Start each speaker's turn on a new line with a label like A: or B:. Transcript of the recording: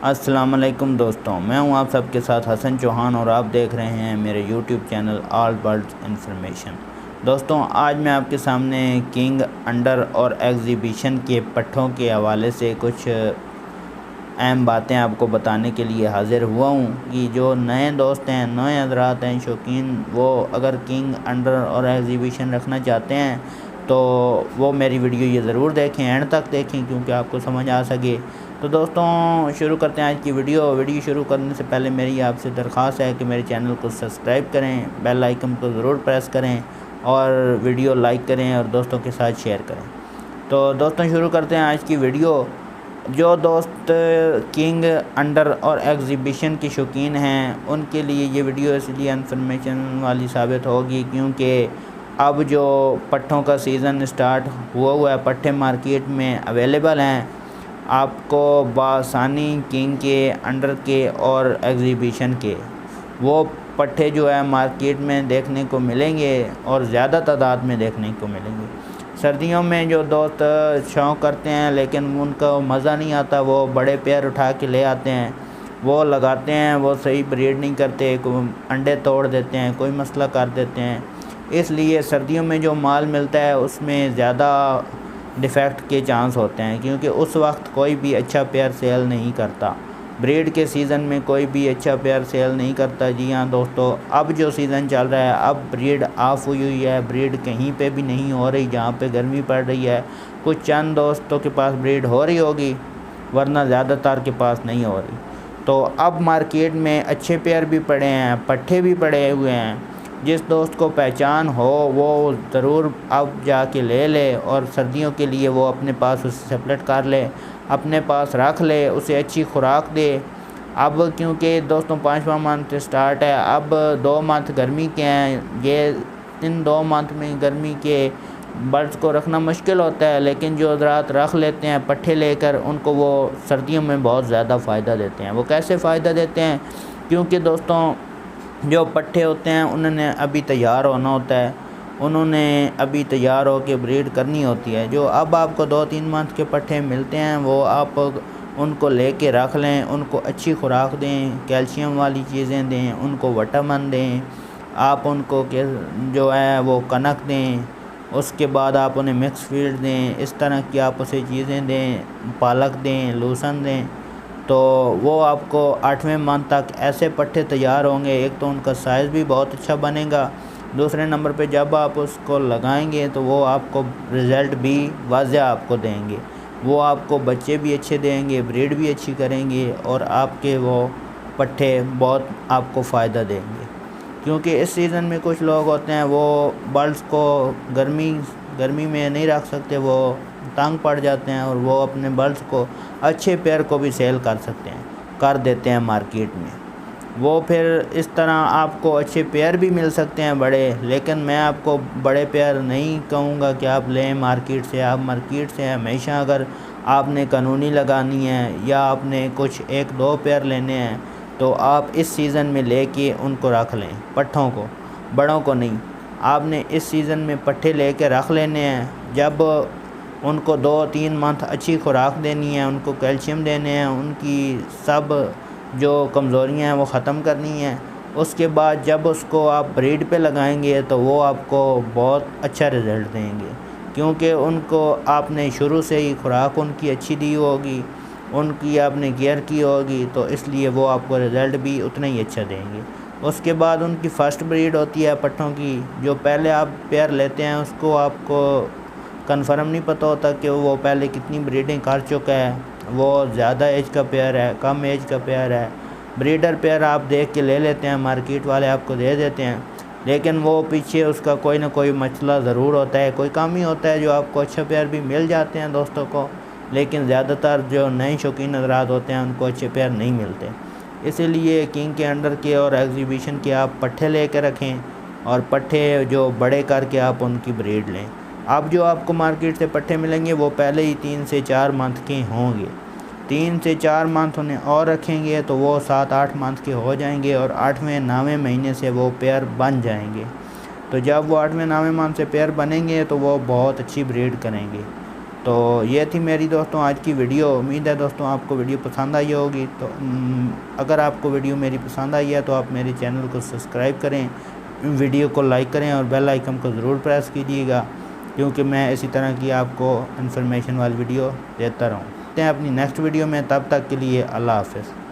A: अस्सलाम वालेकुम दोस्तों, मैं हूं आप सबके साथ हसन चौहान और आप देख रहे हैं मेरे YouTube channel all birds information. दोस्तों, आज मैं आपके सामने किंग अंडर और एग्जीबिशन के पट्ठों के हवाले से कुछ अहम बातें आपको बताने के लिए हाज़िर हुआ हूं कि जो नए दोस्त हैं, नए हज़रात हैं, शौकीन, वो अगर किंग अंडर और एग्जीबिशन रखना चाहते हैं तो वो मेरी वीडियो ये ज़रूर देखें, एंड तक देखें, क्योंकि आपको समझ आ सके। तो दोस्तों, शुरू करते हैं आज की वीडियो शुरू करने से पहले मेरी आपसे दरख्वास्त है कि मेरे चैनल को सब्सक्राइब करें, बेल आइकन को ज़रूर प्रेस करें और वीडियो लाइक करें और दोस्तों के साथ शेयर करें। तो दोस्तों, शुरू करते हैं आज की वीडियो। जो दोस्त किंग अंडर और एग्जीबिशन के शौकीन हैं उनके लिए ये वीडियो इसलिए इन्फॉर्मेशन वाली साबित होगी क्योंकि अब जो पट्ठों का सीज़न स्टार्ट हुआ है, पट्ठे मार्केट में अवेलेबल हैं। आपको बासानी किंग के, अंडर के और एग्जीबिशन के वो पट्ठे जो है मार्केट में देखने को मिलेंगे और ज़्यादा तादाद में देखने को मिलेंगे। सर्दियों में जो दोस्त शौक़ करते हैं लेकिन उनका मज़ा नहीं आता, वो बड़े पेयर उठा के ले आते हैं, वो लगाते हैं, वो सही ब्रीड नहीं करते, अंडे तोड़ देते हैं, कोई मसला कर देते हैं। इसलिए सर्दियों में जो माल मिलता है उसमें ज़्यादा डिफेक्ट के चांस होते हैं क्योंकि उस वक्त कोई भी अच्छा पेयर सेल नहीं करता। ब्रीड के सीज़न में कोई भी अच्छा पेयर सेल नहीं करता। जी हाँ दोस्तों, अब जो सीज़न चल रहा है, अब ब्रीड ऑफ हुई है, ब्रीड कहीं पे भी नहीं हो रही जहाँ पे गर्मी पड़ रही है। कुछ चंद दोस्तों के पास ब्रीड हो रही होगी, वरना ज़्यादातर के पास नहीं हो रही। तो अब मार्केट में अच्छे पेयर भी पड़े हैं, पट्ठे भी पड़े हुए हैं। जिस दोस्त को पहचान हो वो ज़रूर अब जाके ले ले और सर्दियों के लिए वो अपने पास उसे सेपरेट कर ले, अपने पास रख ले, उसे अच्छी खुराक दे। अब क्योंकि दोस्तों 5वां मंथ स्टार्ट है, अब 2 मंथ गर्मी के हैं। ये इन 2 मंथ में गर्मी के बर्ड्स को रखना मुश्किल होता है, लेकिन जो हज़रात रख लेते हैं पट्ठे लेकर, उनको वो सर्दियों में बहुत ज़्यादा फ़ायदा देते हैं। वो कैसे फ़ायदा देते हैं? क्योंकि दोस्तों जो पट्ठे होते हैं उन्होंने अभी तैयार होना होता है, उन्होंने अभी तैयार हो के ब्रीड करनी होती है। जो अब आपको 2-3 मंथ के पट्ठे मिलते हैं वो आप उनको लेके रख लें, उनको अच्छी खुराक दें, कैल्शियम वाली चीज़ें दें, उनको विटामिन दें, आप उनको जो है वो कनक दें, उसके बाद आप उन्हें मिक्स फीड दें, इस तरह की आप उसे चीज़ें दें, पालक दें, लूसन दें। तो वो आपको 8वें मंथ तक ऐसे पट्ठे तैयार होंगे। एक तो उनका साइज़ भी बहुत अच्छा बनेगा, दूसरे नंबर पे जब आप उसको लगाएंगे तो वो आपको रिज़ल्ट भी वाज़ह आपको देंगे। वो आपको बच्चे भी अच्छे देंगे, ब्रीड भी अच्छी करेंगे और आपके वो पट्ठे बहुत आपको फ़ायदा देंगे। क्योंकि इस सीज़न में कुछ लोग होते हैं वो बर्ड्स को गर्मी में नहीं रख सकते, वो तंग पड़ जाते हैं और वो अपने बर्ड्स को अच्छे पेयर को भी सेल कर देते हैं मार्केट में। वो फिर इस तरह आपको अच्छे पेयर भी मिल सकते हैं बड़े, लेकिन मैं आपको बड़े पेयर नहीं कहूँगा कि आप लें मार्केट से। आप मार्केट से हमेशा अगर आपने कानूनी लगानी है या आपने कुछ 1-2 पेयर लेने हैं तो आप इस सीज़न में लेके उनको रख लें, पट्ठों को, बड़ों को नहीं। आपने इस सीज़न में पट्ठे लेके रख लेने हैं। जब उनको 2-3 मंथ अच्छी खुराक देनी है, उनको कैल्शियम देने हैं, उनकी सब जो कमज़ोरियाँ हैं वो ख़त्म करनी है। उसके बाद जब उसको आप ब्रीड पे लगाएंगे तो वो आपको बहुत अच्छा रिज़ल्ट देंगे, क्योंकि उनको आपने शुरू से ही खुराक उनकी अच्छी दी होगी, उनकी आपने केयर की होगी, तो इसलिए वो आपको रिज़ल्ट भी उतना ही अच्छा देंगे। उसके बाद उनकी फ़र्स्ट ब्रीड होती है पट्ठों की। जो पहले आप पेयर लेते हैं उसको आपको कन्फर्म नहीं पता होता कि वो पहले कितनी ब्रीडिंग कर चुका है, वो ज़्यादा एज का पेयर है, कम एज का पेयर है। ब्रीडर पेयर आप देख के ले लेते हैं, मार्केट वाले आपको दे देते हैं, लेकिन वो पीछे उसका कोई ना कोई मसला ज़रूर होता है, कोई कमी होता है। जो आपको अच्छे पेयर भी मिल जाते हैं दोस्तों को, लेकिन ज़्यादातर जो नए शौकीन हज़रात होते हैं उनको अच्छे पेयर नहीं मिलते। इसीलिए किंग के, अंडर के और एग्जीबिशन के आप पट्ठे ले कर रखें और पट्ठे जो बड़े करके आप उनकी ब्रीड लें। अब जो आपको मार्केट से पट्ठे मिलेंगे वो पहले ही 3 से 4 मंथ के होंगे। 3 से 4 मंथ उन्हें और रखेंगे तो वो 7-8 मंथ के हो जाएंगे और 8वें-9वें महीने से वो पेयर बन जाएंगे। तो जब वो 8वें-9वें मंथ से पेयर बनेंगे तो वो बहुत अच्छी ब्रीड करेंगे। तो ये थी मेरी दोस्तों आज की वीडियो। उम्मीद है दोस्तों आपको वीडियो पसंद आई होगी। तो अगर आपको वीडियो मेरी पसंद आई है तो आप मेरे चैनल को सब्सक्राइब करें, वीडियो को लाइक करें और बेल आइकन को ज़रूर प्रेस कीजिएगा, क्योंकि मैं इसी तरह की आपको इन्फॉर्मेशन वाली वीडियो देता रहूँ। मिलते हैं अपनी नेक्स्ट वीडियो में, तब तक के लिए अल्लाह हाफ़िज़।